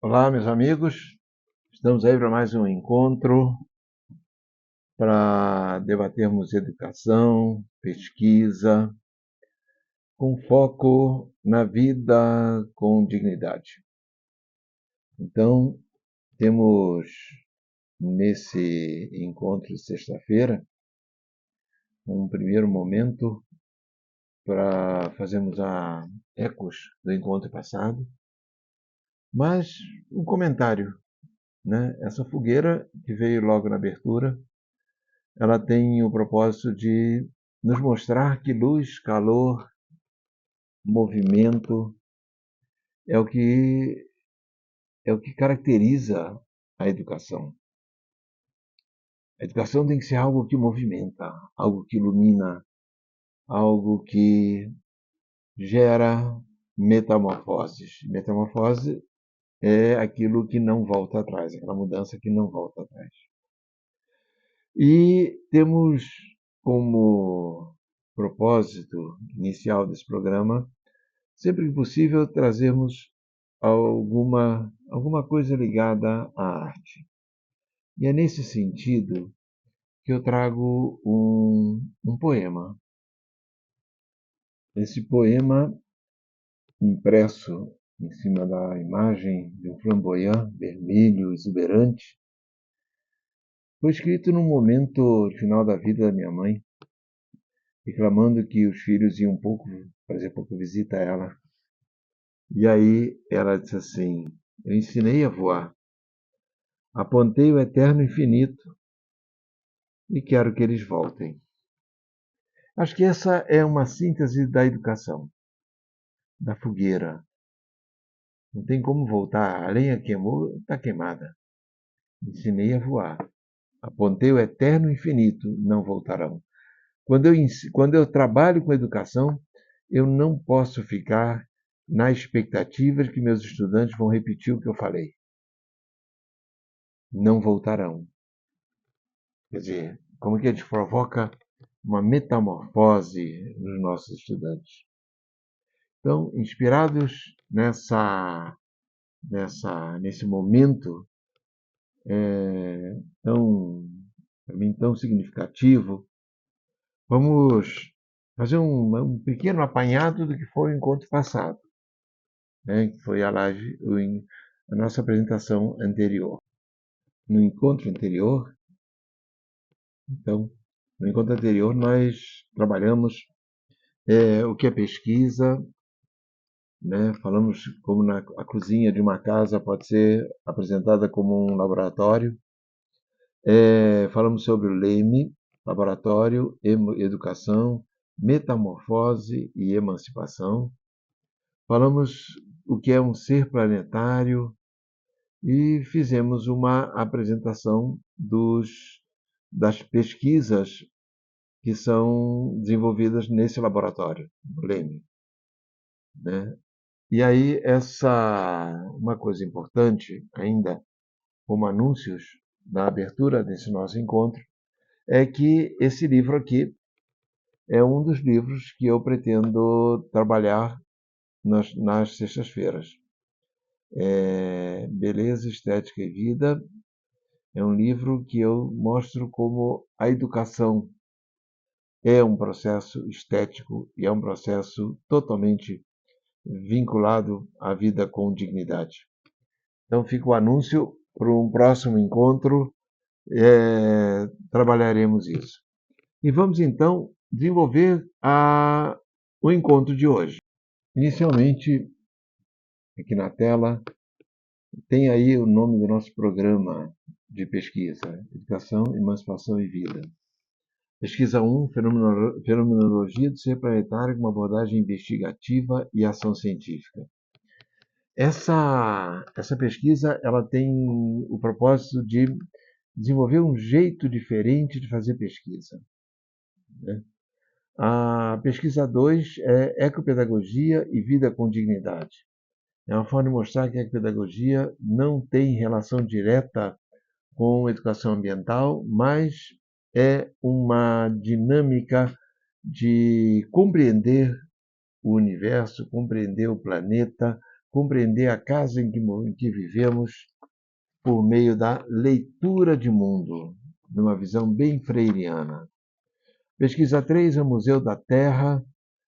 Olá, meus amigos. Estamos aí para mais um encontro para debatermos educação, pesquisa, com foco na vida com dignidade. Então, temos nesse encontro de sexta-feira um primeiro momento para fazermos ecos do encontro passado, mas um comentário, né? Essa fogueira que veio logo na abertura, ela tem o propósito de nos mostrar que luz, calor, movimento é o que caracteriza a educação. A educação tem que ser algo que movimenta, algo que ilumina, algo que gera metamorfoses. Metamorfose é aquilo que não volta atrás, aquela mudança que não volta atrás. E temos como propósito inicial desse programa, sempre que possível, trazermos alguma coisa ligada à arte. E é nesse sentido que eu trago um poema. Esse poema, impresso em cima da imagem de um flamboyant vermelho exuberante, foi escrito num momento final da vida da minha mãe, reclamando que os filhos iam fazer pouca visita a ela. E aí ela disse assim: eu ensinei a voar, apontei o eterno infinito e quero que eles voltem. Acho que essa é uma síntese da educação, da fogueira. Não tem como voltar. A lenha queimou, está queimada. Ensinei a voar. Apontei o eterno infinito, não voltarão. Quando eu trabalho com educação, eu não posso ficar na expectativa de que meus estudantes vão repetir o que eu falei. Não voltarão. Quer dizer, como que a gente provoca uma metamorfose nos nossos estudantes? Então, inspirados nesse momento tão, para mim, tão significativo, vamos fazer um pequeno apanhado do que foi o encontro passado, né, que foi a nossa apresentação anterior. No encontro anterior, então, no encontro anterior nós trabalhamos o que é pesquisa, né? Falamos como a cozinha de uma casa pode ser apresentada como um laboratório. Falamos sobre o LEME, laboratório, educação, metamorfose e emancipação. Falamos o que é um ser planetário e fizemos uma apresentação das pesquisas que são desenvolvidas nesse laboratório, no LEME, né? E aí, uma coisa importante ainda, como anúncios na abertura desse nosso encontro, é que esse livro aqui é um dos livros que eu pretendo trabalhar nas sextas-feiras. Beleza, Estética e Vida é um livro que eu mostro como a educação é um processo estético e é um processo totalmente vinculado à vida com dignidade. Então fica o anúncio para um próximo encontro, trabalharemos isso. E vamos então desenvolver o encontro de hoje. Inicialmente, aqui na tela, tem aí o nome do nosso programa de pesquisa: Educação, Emancipação e Vida. Pesquisa 1, Fenomenologia do Ser Planetário com uma abordagem investigativa e ação científica. Essa pesquisa ela tem o propósito de desenvolver um jeito diferente de fazer pesquisa, né? A pesquisa 2 é Ecopedagogia e Vida com Dignidade. É uma forma de mostrar que a ecopedagogia não tem relação direta com educação ambiental, mas é uma dinâmica de compreender o universo, compreender o planeta, compreender a casa em que vivemos por meio da leitura de mundo, numa visão bem freiriana. Pesquisa 3 é o Museu da Terra,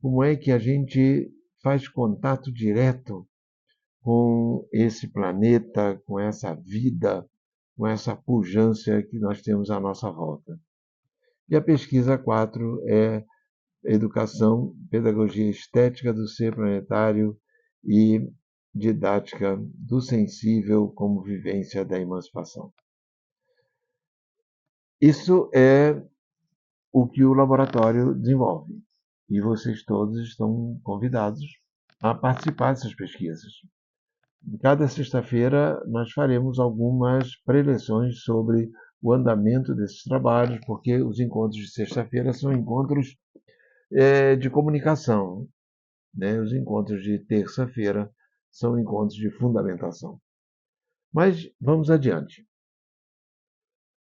como é que a gente faz contato direto com esse planeta, com essa vida, com essa pujança que nós temos à nossa volta. E a pesquisa 4 é Educação, Pedagogia Estética do Ser Planetário e Didática do Sensível como Vivência da Emancipação. Isso é o que o laboratório desenvolve. E vocês todos estão convidados a participar dessas pesquisas. Cada sexta-feira nós faremos algumas preleções sobre o andamento desses trabalhos, porque os encontros de sexta-feira são encontros de comunicação, né? Os encontros de terça-feira são encontros de fundamentação. Mas vamos adiante.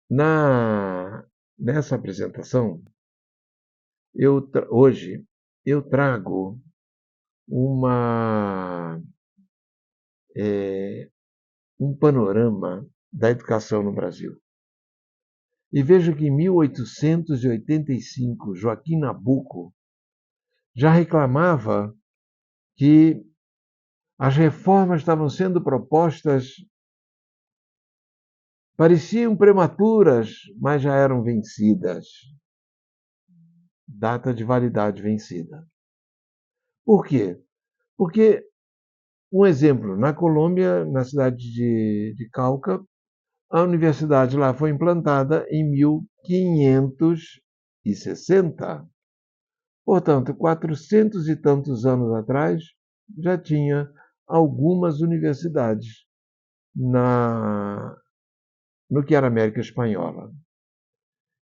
Nessa apresentação, hoje eu trago um panorama da educação no Brasil. E vejo que em 1885, Joaquim Nabuco já reclamava que as reformas estavam sendo propostas, pareciam prematuras, mas já eram vencidas. Data de validade vencida. Por quê? Porque, um exemplo, na Colômbia, na cidade de Cauca, a universidade lá foi implantada em 1560. Portanto, 400 e tantos anos atrás, já tinha algumas universidades no que era América Espanhola.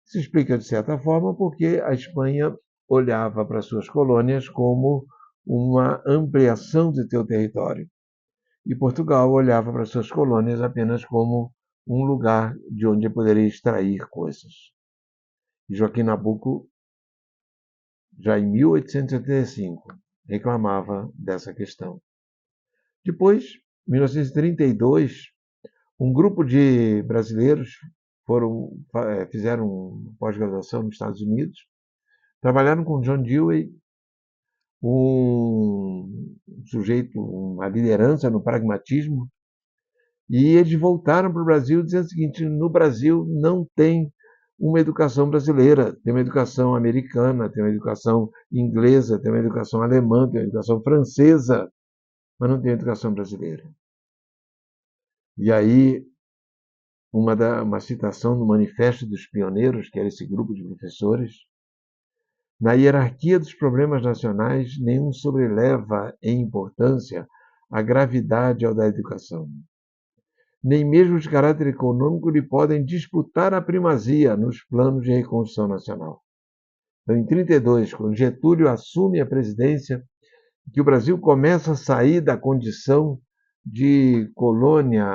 Se explica, de certa forma, porque a Espanha olhava para suas colônias como uma ampliação de seu território. E Portugal olhava para suas colônias apenas como um lugar de onde poderia extrair coisas. E Joaquim Nabuco, já em 1885, reclamava dessa questão. Depois, em 1932, um grupo de brasileiros fizeram pós-graduação nos Estados Unidos, trabalharam com John Dewey, um sujeito, uma liderança no pragmatismo, e eles voltaram para o Brasil dizendo o seguinte: no Brasil não tem uma educação brasileira, tem uma educação americana, tem uma educação inglesa, tem uma educação alemã, tem uma educação francesa, mas não tem educação brasileira. E aí, uma citação no Manifesto dos Pioneiros, que era esse grupo de professores: na hierarquia dos problemas nacionais, nenhum sobreleva em importância a gravidade ao da educação. Nem mesmo os de caráter econômico lhe podem disputar a primazia nos planos de reconstrução nacional. Então, em 1932, quando Getúlio assume a presidência, que o Brasil começa a sair da condição de colônia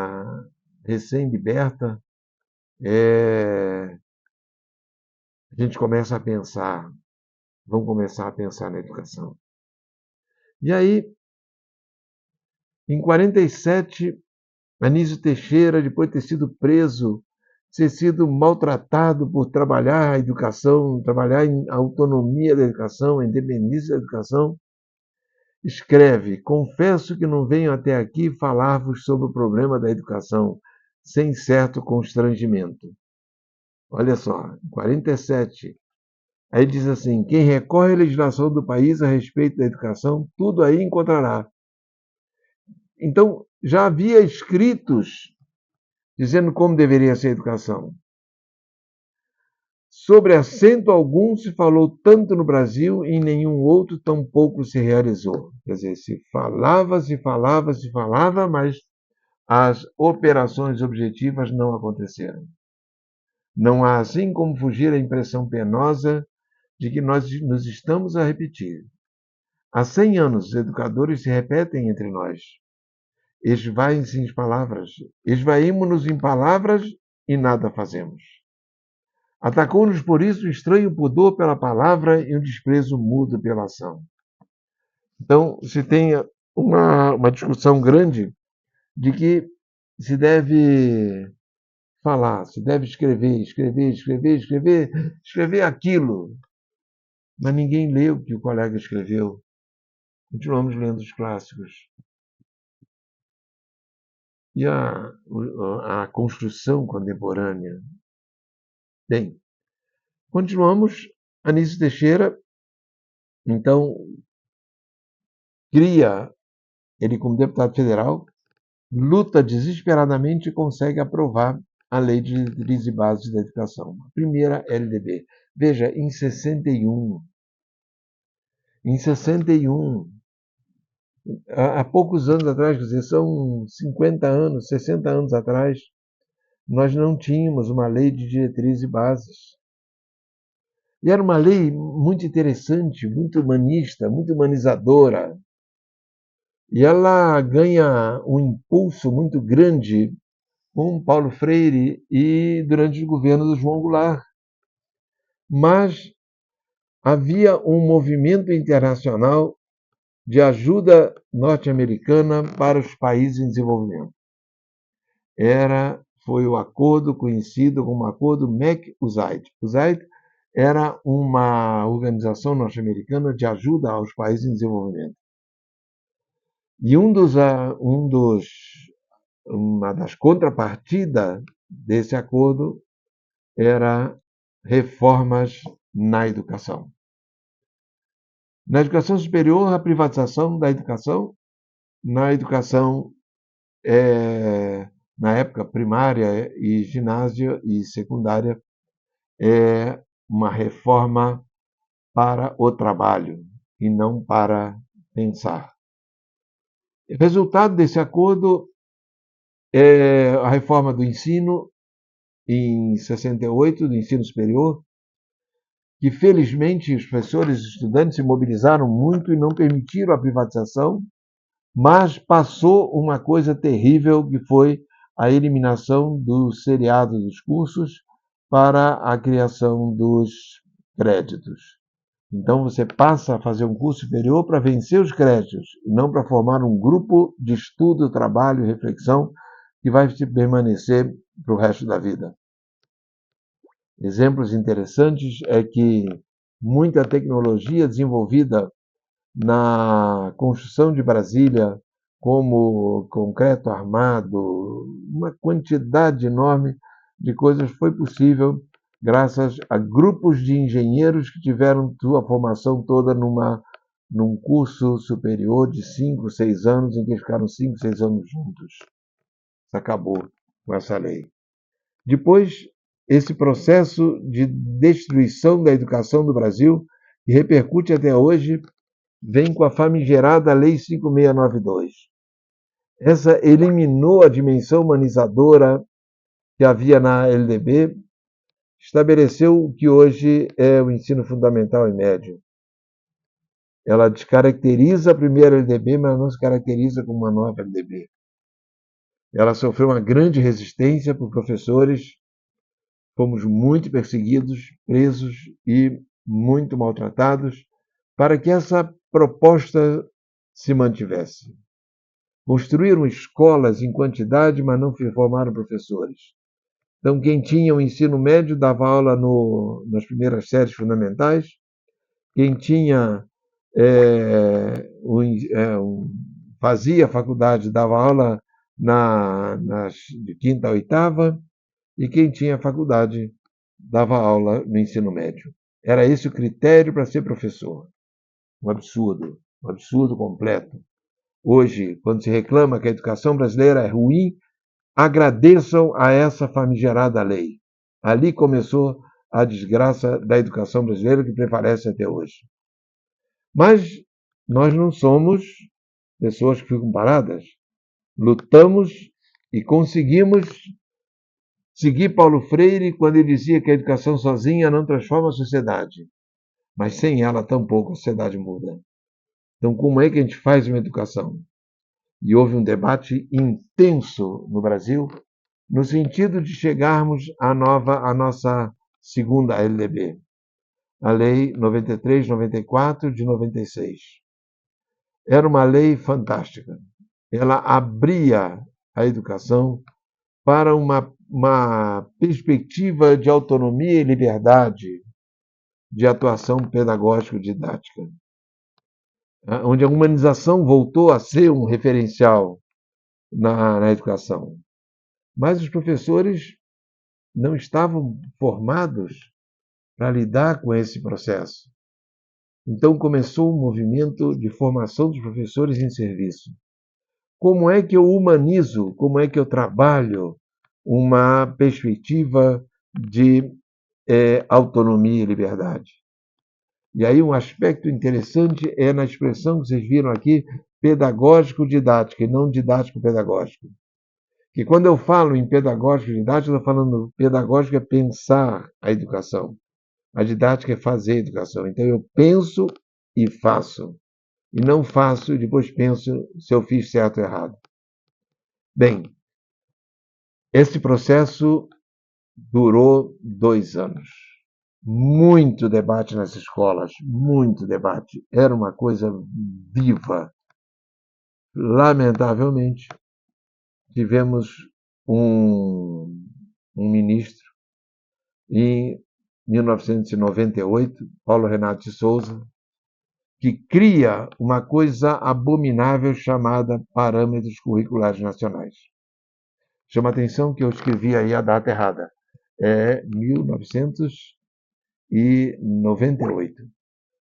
recém-liberta, a gente começa a pensar, vamos começar a pensar na educação. E aí, em 1947, Anísio Teixeira, depois de ter sido preso, ter sido maltratado por trabalhar a educação, trabalhar em autonomia da educação, a independência da educação, escreve: confesso que não venho até aqui falar-vos sobre o problema da educação, sem certo constrangimento. Olha só, em 47, aí diz assim: quem recorre à legislação do país a respeito da educação, tudo aí encontrará. Então, já havia escritos dizendo como deveria ser a educação. Sobre assento algum se falou tanto no Brasil e em nenhum outro tampouco se realizou. Quer dizer, se falava, mas as operações objetivas não aconteceram. Não há assim como fugir à impressão penosa de que nós nos estamos a repetir. Há 100 anos, os educadores se repetem entre nós. Esvaem-se em palavras, esvaímos-nos em palavras e nada fazemos. Atacou-nos por isso um estranho pudor pela palavra e um desprezo mudo pela ação. Então, se tem uma discussão grande de que se deve falar, se deve escrever aquilo, mas ninguém lê o que o colega escreveu. Continuamos lendo os clássicos. E a construção contemporânea? Bem, continuamos. Anísio Teixeira, então, cria, ele como deputado federal, luta desesperadamente e consegue aprovar a Lei de Diretrizes e Bases da Educação, a primeira LDB. Veja, em 61. Em 61, há poucos anos atrás, quer dizer, são 50 anos, 60 anos atrás, nós não tínhamos uma lei de diretrizes e bases. E era uma lei muito interessante, muito humanista, muito humanizadora. E ela ganha um impulso muito grande com Paulo Freire e durante o governo do João Goulart. Mas havia um movimento internacional de ajuda norte-americana para os países em desenvolvimento. Foi o acordo conhecido como Acordo MAC-USAID. USAID era uma organização norte-americana de ajuda aos países em desenvolvimento. E uma das contrapartidas desse acordo era reformas na educação. Na educação superior, a privatização da educação. Na educação, na época primária e ginásio e secundária, uma reforma para o trabalho e não para pensar. O resultado desse acordo é a reforma do ensino em 68, do ensino superior, que felizmente os professores e os estudantes se mobilizaram muito e não permitiram a privatização, mas passou uma coisa terrível que foi a eliminação do seriado dos cursos para a criação dos créditos. Então você passa a fazer um curso superior para vencer os créditos, e não para formar um grupo de estudo, trabalho e reflexão que vai permanecer para o resto da vida. Exemplos interessantes é que muita tecnologia desenvolvida na construção de Brasília, como concreto armado, uma quantidade enorme de coisas foi possível graças a grupos de engenheiros que tiveram sua formação toda num curso superior de 5, 6 anos, em que ficaram 5, 6 anos juntos. Isso acabou com essa lei. Depois, esse processo de destruição da educação do Brasil, que repercute até hoje, vem com a famigerada Lei 5692. Essa eliminou a dimensão humanizadora que havia na LDB, estabeleceu o que hoje é o ensino fundamental e médio. Ela descaracteriza a primeira LDB, mas não se caracteriza como uma nova LDB. Ela sofreu uma grande resistência por professores, fomos muito perseguidos, presos e muito maltratados para que essa proposta se mantivesse. Construíram escolas em quantidade, mas não formaram professores. Então, quem tinha o ensino médio dava aula nas primeiras séries fundamentais, quem tinha fazia faculdade dava aula de quinta a oitava, e quem tinha faculdade dava aula no ensino médio. Era esse o critério para ser professor. Um absurdo completo. Hoje, quando se reclama que a educação brasileira é ruim, agradeçam a essa famigerada lei. Ali começou a desgraça da educação brasileira que prevalece até hoje. Mas nós não somos pessoas que ficam paradas. Lutamos e conseguimos seguir Paulo Freire quando ele dizia que a educação sozinha não transforma a sociedade. Mas sem ela tampouco a sociedade muda. Então, como é que a gente faz uma educação? E houve um debate intenso no Brasil, no sentido de chegarmos à nossa segunda LDB, a Lei 93/94 de 96. Era uma lei fantástica. Ela abria a educação para uma perspectiva de autonomia e liberdade de atuação pedagógico-didática, onde a humanização voltou a ser um referencial na educação. Mas os professores não estavam formados para lidar com esse processo. Então começou um movimento de formação dos professores em serviço. Como é que eu humanizo, como é que eu trabalho uma perspectiva de autonomia e liberdade? E aí um aspecto interessante é na expressão que vocês viram aqui, pedagógico-didático, e não didático-pedagógico. Que quando eu falo em pedagógico-didático, eu estou falando pedagógico é pensar a educação. A didática é fazer a educação. Então eu penso e faço. E não faço e depois penso se eu fiz certo ou errado. Bem, esse processo durou 2 anos. Muito debate nas escolas, muito debate. Era uma coisa viva. Lamentavelmente, tivemos um ministro em 1998, Paulo Renato de Souza, que cria uma coisa abominável chamada Parâmetros Curriculares Nacionais. Chama a atenção que eu escrevi aí a data errada. É 1998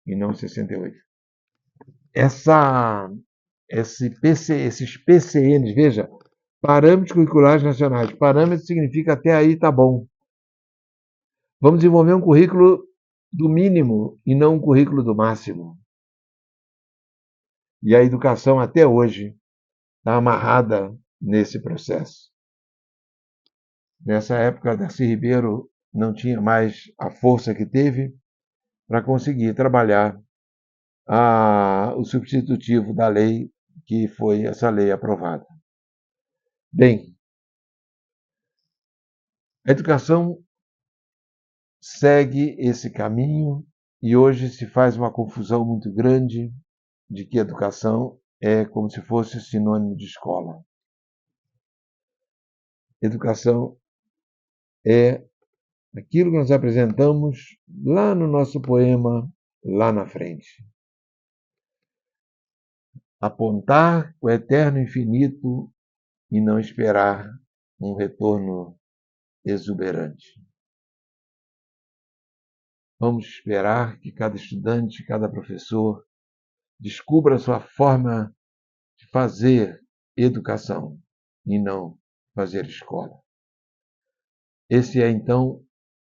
e não 68. Esses PCNs, veja, Parâmetros Curriculares Nacionais. Parâmetro significa até aí tá bom. Vamos desenvolver um currículo do mínimo e não um currículo do máximo. E a educação até hoje está amarrada nesse processo. Nessa época, Darcy Ribeiro não tinha mais a força que teve para conseguir trabalhar o substitutivo da lei, que foi essa lei aprovada. Bem, a educação segue esse caminho e hoje se faz uma confusão muito grande de que educação é como se fosse sinônimo de escola. Educação é aquilo que nós apresentamos lá no nosso poema, lá na frente. Apontar o eterno infinito e não esperar um retorno exuberante. Vamos esperar que cada estudante, cada professor descubra a sua forma de fazer educação e não fazer escola. Essa é, então,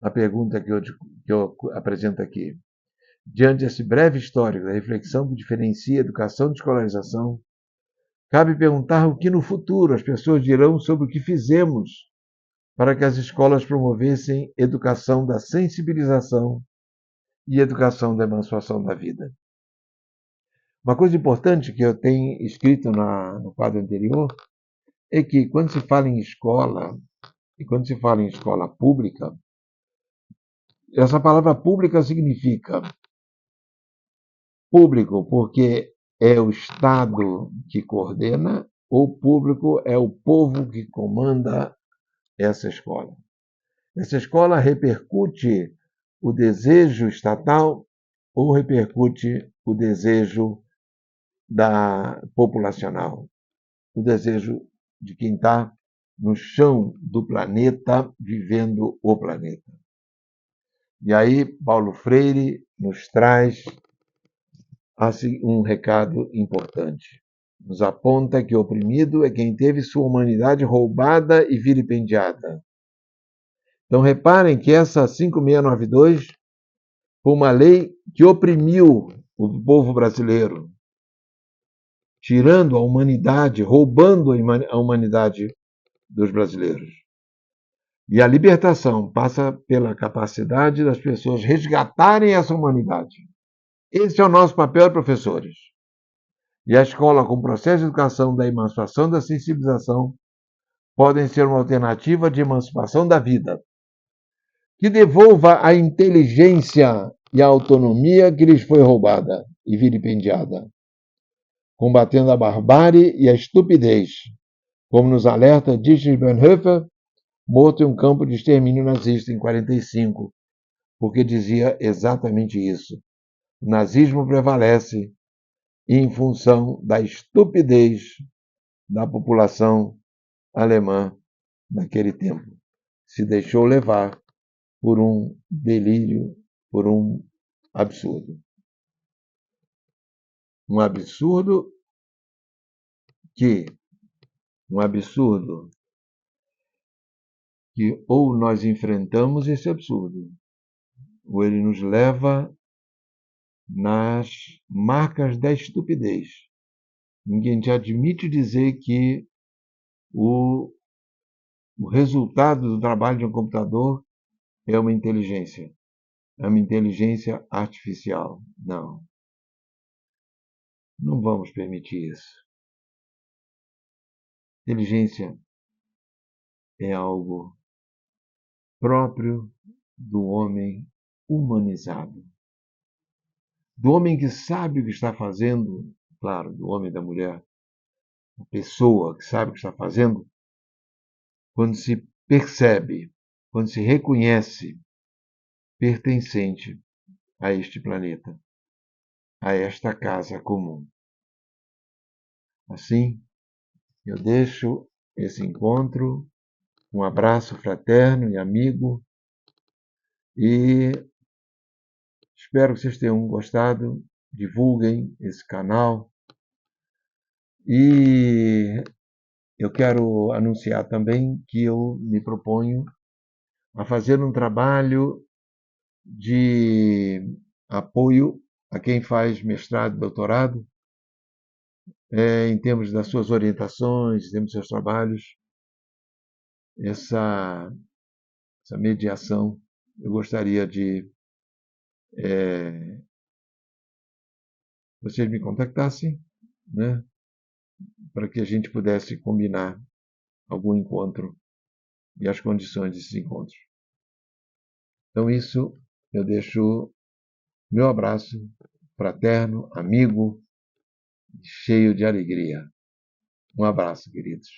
a pergunta que eu apresento aqui. Diante desse breve histórico da reflexão que diferencia educação de escolarização, cabe perguntar o que no futuro as pessoas dirão sobre o que fizemos para que as escolas promovessem educação da sensibilização e educação da emancipação da vida. Uma coisa importante que eu tenho escrito no quadro anterior é que quando se fala em escola, e quando se fala em escola pública, essa palavra pública significa público porque é o Estado que coordena, ou público é o povo que comanda essa escola. Essa escola repercute o desejo estatal ou repercute o desejo populacional, o desejo de quem está no chão do planeta, vivendo o planeta. E aí, Paulo Freire nos traz um recado importante. Nos aponta que o oprimido é quem teve sua humanidade roubada e vilipendiada. Então, reparem que essa 5692 foi uma lei que oprimiu o povo brasileiro, tirando a humanidade, roubando a humanidade dos brasileiros. E a libertação passa pela capacidade das pessoas resgatarem essa humanidade. Esse é o nosso papel, professores. E a escola, com o processo de educação da emancipação e da sensibilização, podem ser uma alternativa de emancipação da vida, que devolva a inteligência e a autonomia que lhes foi roubada e vilipendiada. combatendo a barbárie e a estupidez, como nos alerta Dietrich Bonhoeffer, morto em um campo de extermínio nazista em 1945, porque dizia exatamente isso. O nazismo prevalece em função da estupidez da população alemã naquele tempo. Se deixou levar por um delírio, por um absurdo. Um absurdo que ou nós enfrentamos esse absurdo, ou ele nos leva nas marcas da estupidez. Ninguém te admite dizer que o resultado do trabalho de um computador é uma inteligência artificial. Não, não vamos permitir isso. Inteligência é algo próprio do homem humanizado, do homem que sabe o que está fazendo, claro, do homem e da mulher, a pessoa que sabe o que está fazendo, quando se percebe, quando se reconhece pertencente a este planeta, a esta casa comum. Assim, eu deixo esse encontro, um abraço fraterno e amigo, e espero que vocês tenham gostado. Divulguem esse canal. E eu quero anunciar também que eu me proponho a fazer um trabalho de apoio a quem faz mestrado e doutorado, em termos das suas orientações, em termos dos seus trabalhos, essa mediação. Eu gostaria de vocês me contactassem, né, para que a gente pudesse combinar algum encontro e as condições desses encontros. Então, isso eu deixo meu abraço fraterno, amigo, cheio de alegria. Um abraço, queridos.